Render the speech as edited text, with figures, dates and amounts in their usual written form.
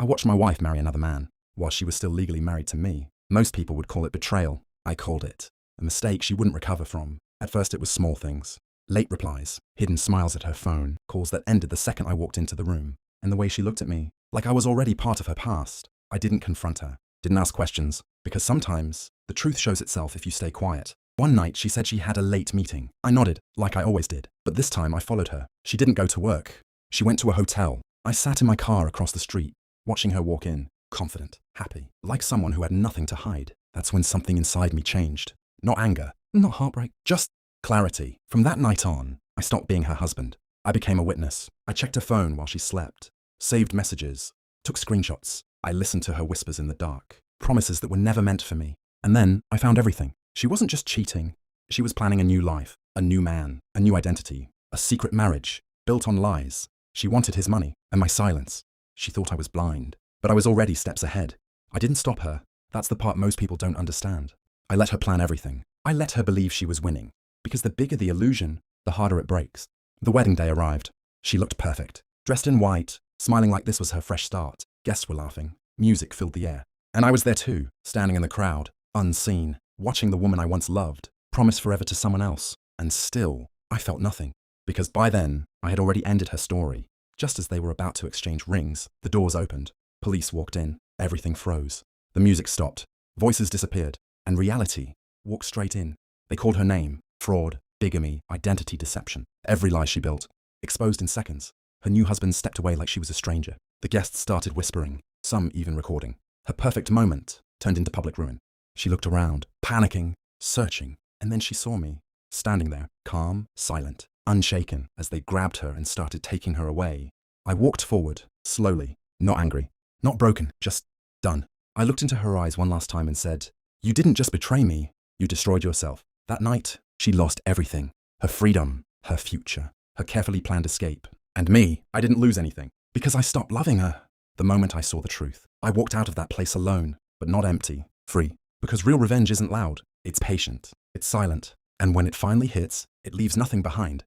I watched my wife marry another man while she was still legally married to me. Most people would call it betrayal. I called it a mistake she wouldn't recover from. At first it was small things. Late replies, hidden smiles at her phone, calls that ended the second I walked into the room, and the way she looked at me, like I was already part of her past. I didn't confront her, didn't ask questions, because sometimes the truth shows itself if you stay quiet. One night she said she had a late meeting. I nodded, like I always did, but this time I followed her. She didn't go to work. She went to a hotel. I sat in my car across the street, watching her walk in, confident, happy, like someone who had nothing to hide. That's when something inside me changed. Not anger, not heartbreak, just clarity. From that night on, I stopped being her husband. I became a witness. I checked her phone while she slept, saved messages, took screenshots. I listened to her whispers in the dark, promises that were never meant for me. And then I found everything. She wasn't just cheating. She was planning a new life, a new man, a new identity, a secret marriage built on lies. She wanted his money and my silence. She thought I was blind, but I was already steps ahead. I didn't stop her. That's the part most people don't understand. I let her plan everything. I let her believe she was winning, because the bigger the illusion, the harder it breaks. The wedding day arrived. She looked perfect, dressed in white, smiling like this was her fresh start. Guests were laughing. Music filled the air. And I was there too, standing in the crowd, unseen, watching the woman I once loved, promise forever to someone else. And still, I felt nothing. Because by then, I had already ended her story. Just as they were about to exchange rings, the doors opened. Police walked in. Everything froze. The music stopped. Voices disappeared. And reality walked straight in. They called her name. Fraud, bigamy, identity deception. Every lie she built. Exposed in seconds. Her new husband stepped away like she was a stranger. The guests started whispering, some even recording. Her perfect moment turned into public ruin. She looked around, panicking, searching, and then she saw me, standing there, calm, silent, unshaken, as they grabbed her and started taking her away. I walked forward, slowly, not angry, not broken, just done. I looked into her eyes one last time and said, "You didn't just betray me, you destroyed yourself." That night, she lost everything. Her freedom, her future, her carefully planned escape. And me, I didn't lose anything, because I stopped loving her. The moment I saw the truth, I walked out of that place alone, but not empty, free. Because real revenge isn't loud, it's patient, it's silent, and when it finally hits, it leaves nothing behind.